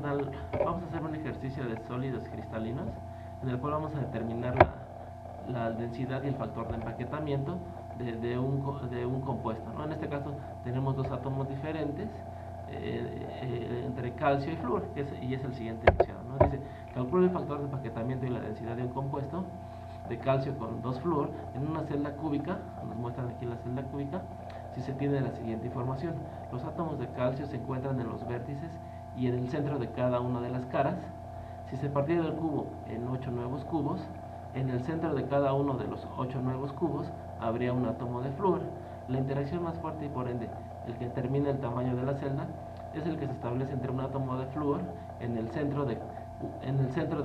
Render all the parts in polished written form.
vamos a hacer un ejercicio de sólidos cristalinos en el cual vamos a determinar la densidad y el factor de empaquetamiento de un compuesto, ¿no? En este caso tenemos dos átomos diferentes entre calcio y flúor, y es el siguiente enunciado, ¿no? Dice, calcula el factor de empaquetamiento y la densidad de un compuesto de calcio con 2 flúor en una celda cúbica. Nos muestran aquí la celda cúbica. Si se tiene la siguiente información: los átomos de calcio se encuentran en los vértices y en el centro de cada una de las caras. Si se partiera el cubo en 8 nuevos cubos, en el centro de cada uno de los 8 nuevos cubos habría un átomo de flúor. La interacción más fuerte y por ende el que determina el tamaño de la celda es el que se establece entre un átomo de flúor en el centro de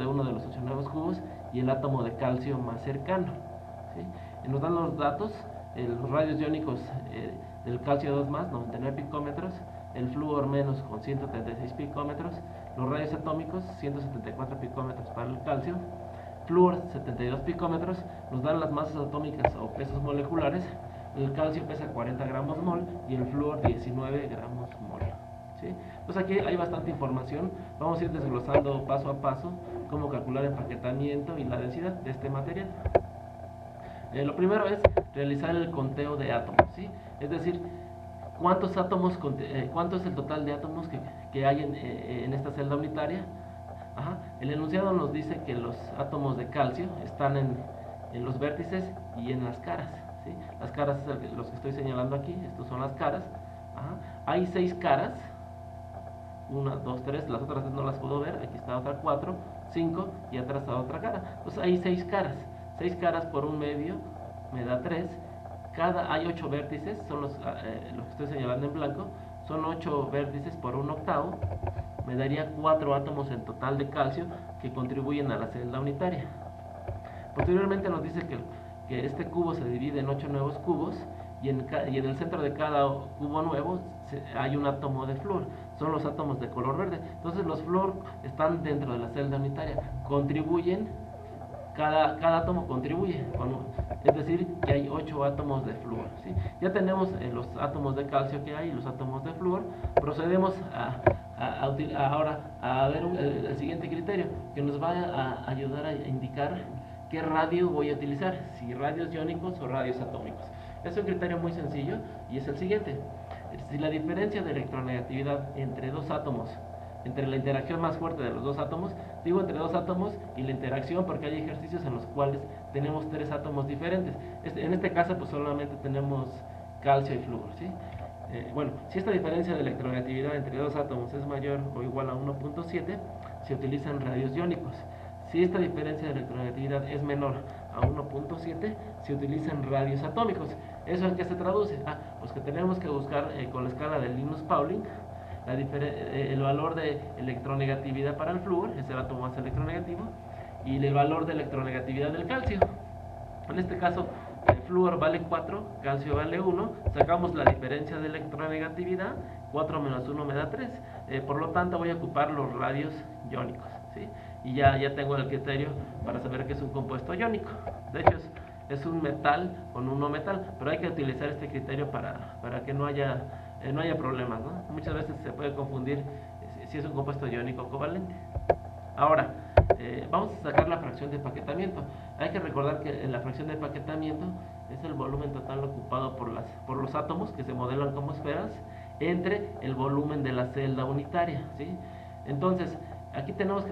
uno de los 8 nuevos cubos y el átomo de calcio más cercano, ¿sí? Nos dan los datos: los radios iónicos del calcio 2+, 99 picómetros, el flúor menos con 136 picómetros, los radios atómicos 174 picómetros para el calcio, flúor 72 picómetros. Nos dan las masas atómicas o pesos moleculares: el calcio pesa 40 gramos mol y el flúor 19 gramos mol, ¿sí? Pues aquí hay bastante información. Vamos a ir desglosando paso a paso cómo calcular el empaquetamiento y la densidad de este material. Lo primero es realizar el conteo de átomos, ¿sí? Es decir, cuánto es el total de átomos que hay en esta celda unitaria. El enunciado nos dice que los átomos de calcio están en los vértices y en las caras, ¿sí? Las caras es los que estoy señalando aquí. Estos son las caras. Hay 6 caras: 1, 2, 3, las otras no las puedo ver. Aquí está otra 4, 5 y atrás está otra cara. Entonces hay 6 caras. 6 caras por un medio me da 3. Hay 8 vértices, son los que estoy señalando en blanco. Son 8 vértices por un octavo. Me daría 4 átomos en total de calcio que contribuyen a la celda unitaria. Posteriormente nos dice que este cubo se divide en 8 nuevos cubos y en el centro de cada cubo nuevo hay un átomo de flúor. Son los átomos de color verde. Entonces los flúor están dentro de la celda unitaria, contribuyen. Cada átomo contribuye, es decir, que hay 8 átomos de flúor, ¿sí? Ya tenemos los átomos de calcio que hay y los átomos de flúor. Procedemos ahora a ver el siguiente criterio, que nos va a ayudar a indicar qué radio voy a utilizar, si radios iónicos o radios atómicos. Es un criterio muy sencillo y es el siguiente: si la diferencia de electronegatividad entre dos átomos, entre la interacción más fuerte de los dos átomos, digo entre dos átomos y la interacción porque hay ejercicios en los cuales tenemos 3 átomos diferentes. En este caso pues solamente tenemos calcio y flúor, ¿sí? Bueno, si esta diferencia de electronegatividad entre dos átomos es mayor o igual a 1.7, se utilizan radios iónicos. Si esta diferencia de electronegatividad es menor a 1.7, se utilizan radios atómicos. ¿Eso en qué se traduce? Pues que tenemos que buscar con la escala de Linus-Pauling el valor de electronegatividad para el flúor, es el átomo más electronegativo, y el valor de electronegatividad del calcio. En este caso, el flúor vale 4, calcio vale 1, sacamos la diferencia de electronegatividad, 4 menos 1 me da 3, por lo tanto voy a ocupar los radios iónicos, ¿sí? Y ya tengo el criterio para saber que es un compuesto iónico. De hecho es un metal con un no metal, pero hay que utilizar este criterio para que no haya problemas, ¿no? Muchas veces se puede confundir si es un compuesto iónico o covalente. Ahora, vamos a sacar la fracción de empaquetamiento. Hay que recordar que la fracción de empaquetamiento es el volumen total ocupado por los átomos que se modelan como esferas entre el volumen de la celda unitaria, ¿sí? Entonces, aquí tenemos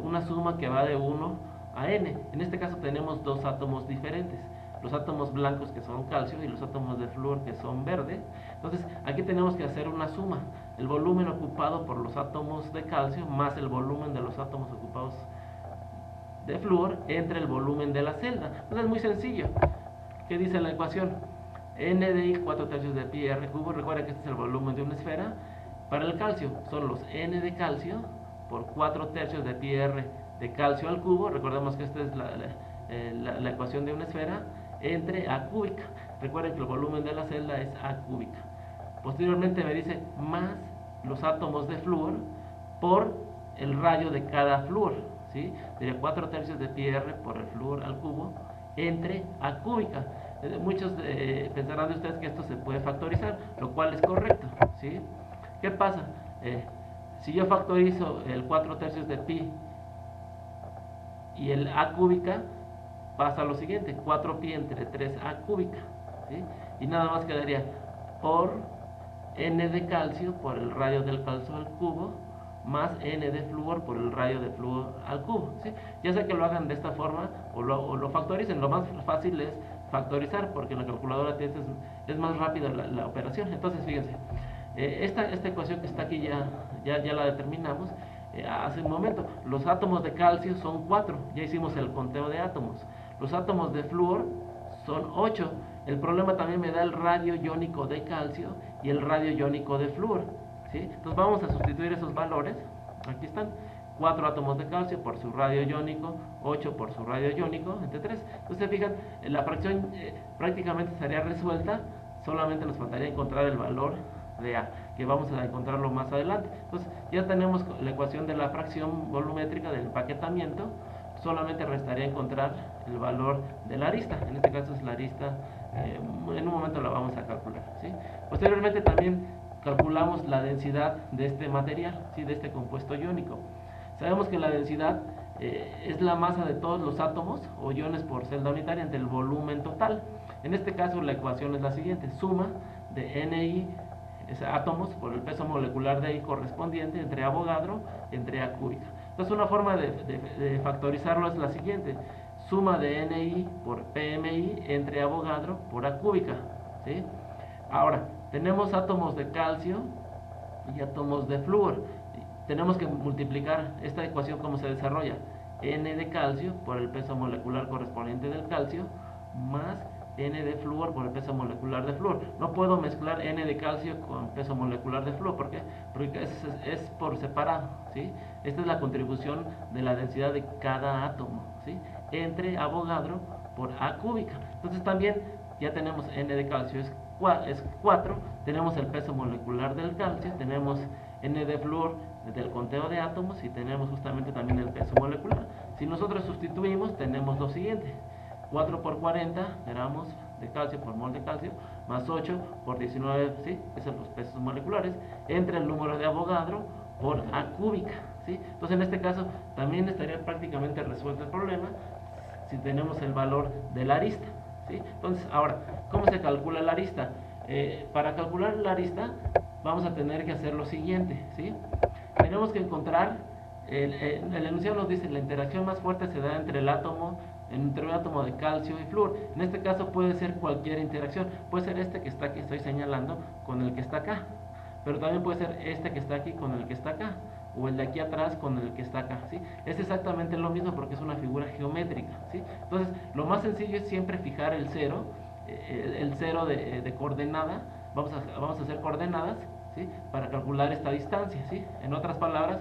una suma que va de 1 a n. En este caso tenemos 2 átomos diferentes: los átomos blancos, que son calcio, y los átomos de flúor, que son verde. Entonces aquí tenemos que hacer una suma: el volumen ocupado por los átomos de calcio más el volumen de los átomos ocupados de flúor entre el volumen de la celda. Entonces es muy sencillo. ¿Qué dice la ecuación? N de I 4/3 de pi r cubo. Recuerda que este es el volumen de una esfera. Para el calcio son los N de calcio por 4/3 de pi r de calcio al cubo. Recordemos que esta es la ecuación de una esfera, entre A cúbica. Recuerden que el volumen de la celda es A cúbica. Posteriormente me dice más los átomos de flúor por el radio de cada flúor, ¿sí? Sería 4/3 de pi r por el flúor al cubo entre A cúbica. Muchos pensarán de ustedes que esto se puede factorizar, lo cual es correcto, ¿sí? ¿Qué pasa? Si yo factorizo el 4/3 de pi y el a cúbica, pasa lo siguiente, 4pi entre 3a cúbica, ¿sí? Y nada más quedaría por n de calcio por el radio del calcio al cubo, más n de flúor por el radio de flúor al cubo, ¿sí? Ya sea que lo hagan de esta forma o lo factoricen. Lo más fácil es factorizar, porque en la calculadora es más rápida la operación. Entonces, fíjense, esta ecuación que está aquí ya la determinamos hace un momento. Los átomos de calcio son 4, ya hicimos el conteo de átomos. Los átomos de flúor son 8. El problema también me da el radio iónico de calcio y el radio iónico de flúor, ¿sí? Entonces vamos a sustituir esos valores. Aquí están: 4 átomos de calcio por su radio iónico, 8 por su radio iónico, entre 3. Entonces, fijan, la fracción prácticamente estaría resuelta. Solamente nos faltaría encontrar el valor de A, que vamos a encontrarlo más adelante. Entonces ya tenemos la ecuación de la fracción volumétrica del empaquetamiento. Solamente restaría encontrar el valor de la arista. En este caso es la arista, en un momento la vamos a calcular, ¿sí? Posteriormente también calculamos la densidad de este material, ¿sí? De este compuesto iónico. Sabemos que la densidad es la masa de todos los átomos o iones por celda unitaria entre el volumen total. En este caso la ecuación es la siguiente: suma de NI átomos por el peso molecular de I correspondiente entre Avogadro entre A cúbica. Entonces, una forma de factorizarlo es la siguiente: suma de NI por PMI entre Avogadro por A cúbica, ¿sí? Ahora, tenemos átomos de calcio y átomos de flúor. Tenemos que multiplicar esta ecuación. ¿Cómo se desarrolla? N de calcio por el peso molecular correspondiente del calcio más N de flúor por el peso molecular de flúor. No puedo mezclar N de calcio con peso molecular de flúor. ¿Por qué? Porque es por separado, ¿sí? Esta es la contribución de la densidad de cada átomo, ¿sí? Entre Avogadro por A cúbica. Entonces también ya tenemos N de calcio es 4, tenemos el peso molecular del calcio, tenemos N de flúor del conteo de átomos y tenemos justamente también el peso molecular. Si nosotros sustituimos, tenemos lo siguiente: 4 por 40 gramos de calcio por mol de calcio, más 8 por 19, ¿sí? Esos son los pesos moleculares, entre el número de Avogadro por A cúbica, ¿sí? Entonces, en este caso, también estaría prácticamente resuelto el problema si tenemos el valor de la arista, ¿sí? Entonces, ahora, ¿cómo se calcula la arista? Para calcular la arista, vamos a tener que hacer lo siguiente, ¿sí? Tenemos que encontrar, el enunciado nos dice: la interacción más fuerte se da entre un átomo de calcio y flúor. En este caso puede ser cualquier interacción. Puede ser este que está aquí, estoy señalando, con el que está acá. Pero también puede ser este que está aquí con el que está acá, o el de aquí atrás con el que está acá, ¿sí? Es exactamente lo mismo porque es una figura geométrica, ¿sí? Entonces, lo más sencillo es siempre fijar el cero de coordenada. Vamos a hacer coordenadas, ¿sí? Para calcular esta distancia, ¿sí? En otras palabras,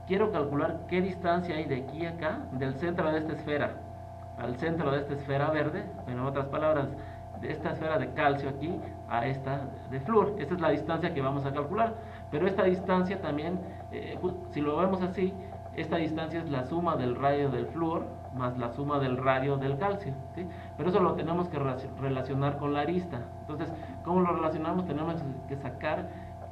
quiero calcular qué distancia hay de aquí a acá, del centro de esta esfera al centro de esta esfera verde. En otras palabras, de esta esfera de calcio aquí a esta de flúor. Esta es la distancia que vamos a calcular. Pero esta distancia también, si lo vemos así, esta distancia es la suma del radio del flúor más la suma del radio del calcio, ¿sí? Pero eso lo tenemos que relacionar con la arista. Entonces, ¿cómo lo relacionamos? Tenemos que sacar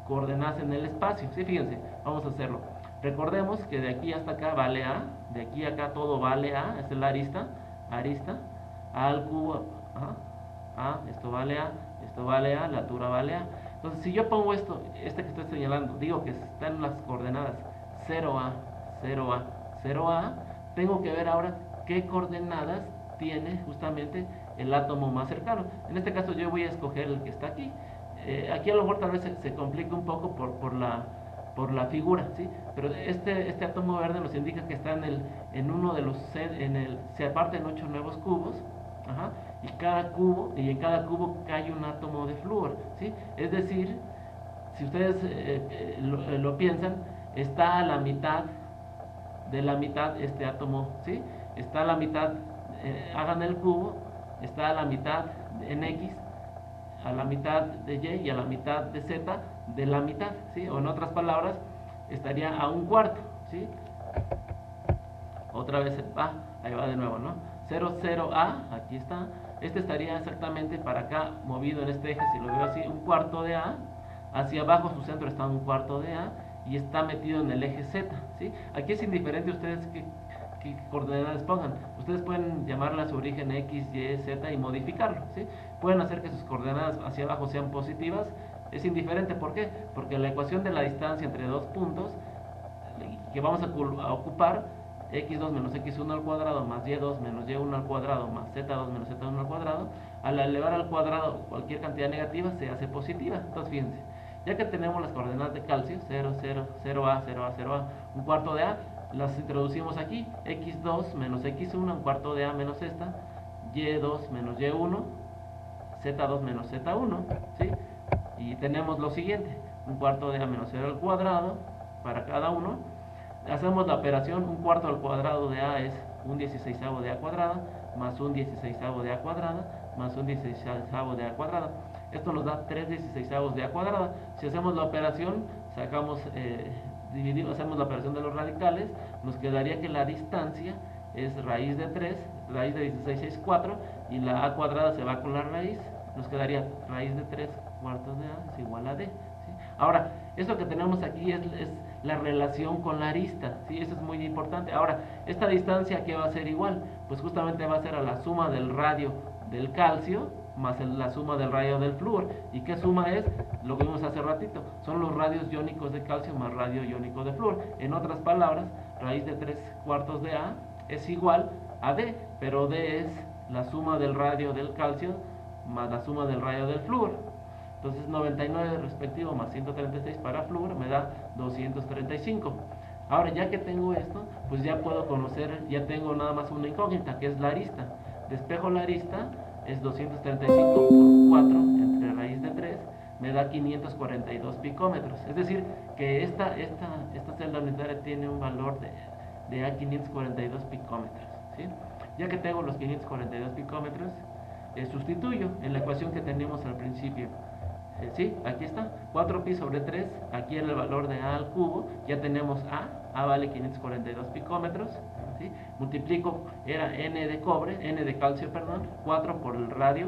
coordenadas en el espacio, ¿sí? Fíjense, vamos a hacerlo. Recordemos que de aquí hasta acá vale A, de aquí a acá todo vale A, esta es la arista, A al cubo, esto vale A, la altura vale A. Entonces, si yo pongo que estoy señalando, digo que están en las coordenadas 0A, 0A, 0A, tengo que ver ahora qué coordenadas tiene justamente el átomo más cercano. En este caso yo voy a escoger el que está aquí. Aquí a lo mejor tal vez se complica un poco por la figura, ¿sí? Pero este átomo verde nos indica que está en uno de los se aparten 8 nuevos cubos, y en cada cubo cae un átomo de flúor, ¿sí? Es decir, si ustedes lo piensan, está a la mitad de la mitad este átomo, ¿sí? Está a la mitad, hagan el cubo, está a la mitad en X, a la mitad de Y y a la mitad de Z de la mitad, ¿sí? O en otras palabras, estaría a un cuarto, ¿sí? Otra vez ahí va de nuevo, ¿no? 0, 0A, aquí está. Este estaría exactamente para acá, movido en este eje, si lo veo así, un cuarto de A. Hacia abajo su centro está un cuarto de A. y está metido en el eje Z, ¿sí? Aquí es indiferente ustedes qué coordenadas pongan. Ustedes pueden llamarla a su origen X, Y, Z y modificarlo, ¿sí? Pueden hacer que sus coordenadas hacia abajo sean positivas, es indiferente. ¿Por qué? Porque la ecuación de la distancia entre dos puntos que vamos a ocupar, x2 menos x1 al cuadrado más y2 menos y1 al cuadrado más z2 menos z1 al cuadrado, al elevar al cuadrado cualquier cantidad negativa se hace positiva. Entonces fíjense, ya que tenemos las coordenadas de calcio, 0, 0, 0A, 0A, 0A, un cuarto de A, las introducimos aquí, x2 menos x1, un cuarto de A menos esta, y2 menos y1, z2 menos z1, ¿sí? Y tenemos lo siguiente, un cuarto de A menos 0 al cuadrado para cada uno. Hacemos la operación, un cuarto al cuadrado de A es un 16avo de A cuadrada, más un 16avo de A cuadrada, más un 16avo de A cuadrada. Esto nos da 3 16avos de A cuadrada. Si hacemos la operación, sacamos, hacemos la operación de los radicales, nos quedaría que la distancia es raíz de 3, raíz de 16 es 4, y la A cuadrada se va con la raíz, nos quedaría raíz de 3 cuartos de A es igual a D, ¿sí? Ahora, esto que tenemos aquí es la relación con la arista, ¿sí? Eso es muy importante. Ahora, esta distancia, ¿qué va a ser igual? Pues justamente va a ser a la suma del radio del calcio más la suma del radio del flúor. ¿Y qué suma es? Lo que vimos hace ratito, son los radios iónicos de calcio más radio iónico de flúor. En otras palabras, raíz de 3 cuartos de A es igual a D, pero D es la suma del radio del calcio más la suma del radio del flúor. Entonces 99 respectivo más 136 para flúor me da 235. Ahora, ya que tengo esto, pues ya puedo conocer, ya tengo nada más una incógnita, que es la arista. Despejo la arista, es 235 por 4 entre raíz de 3, me da 542 picómetros. Es decir, que esta celda unitaria tiene un valor de A 542 picómetros, ¿sí? Ya que tengo los 542 picómetros, sustituyo en la ecuación que teníamos al principio. Sí, aquí está, 4pi sobre 3, aquí era el valor de A al cubo, ya tenemos A vale 542 picómetros, ¿sí? Multiplico, era N de cobre, N de calcio, perdón, 4 por el radio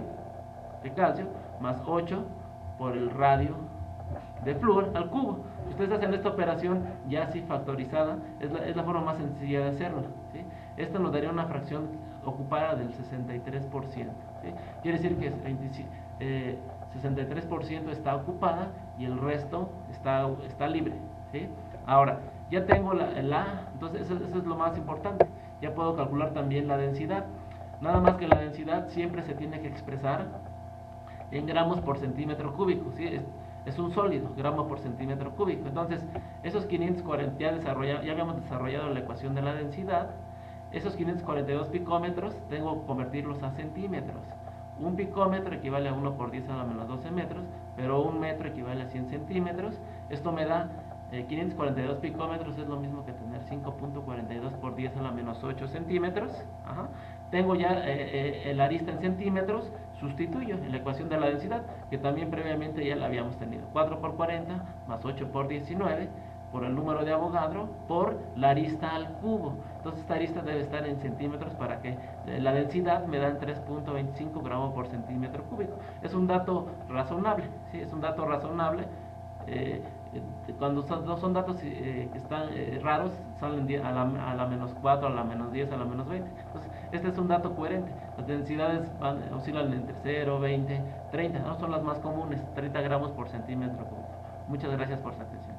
de calcio, más 8 por el radio de flúor al cubo. Si ustedes hacen esta operación ya así factorizada, es la forma más sencilla de hacerlo, ¿sí? Esto nos daría una fracción ocupada del 63%, ¿sí? Quiere decir que 63% está ocupada y el resto está libre, ¿sí? Ahora, ya tengo entonces eso es lo más importante. Ya puedo calcular también la densidad. Nada más que la densidad siempre se tiene que expresar en gramos por centímetro cúbico, ¿sí? Es un sólido, gramo por centímetro cúbico. Entonces, esos 540, ya habíamos desarrollado la ecuación de la densidad. Esos 542 picómetros tengo que convertirlos a centímetros. Un picómetro equivale a 1 por 10 a la menos 12 metros, pero un metro equivale a 100 centímetros. Esto me da 542 picómetros, es lo mismo que tener 5.42 por 10 a la menos 8 centímetros. Ajá. Tengo ya el arista en centímetros, sustituyo en la ecuación de la densidad, que también previamente ya la habíamos tenido. 4 por 40 más 8 por 19 por el número de Avogadro por la arista al cubo. Entonces esta arista debe estar en centímetros para que la densidad me dan 3.25 gramos por centímetro cúbico. Es un dato razonable, ¿sí? Es un dato razonable. Cuando son datos que están raros, salen a la menos 4, a la menos 10, a la menos 20. Entonces, este es un dato coherente. Las densidades oscilan entre 0, 20, 30, ¿no? Son las más comunes, 30 gramos por centímetro cúbico. Muchas gracias por su atención.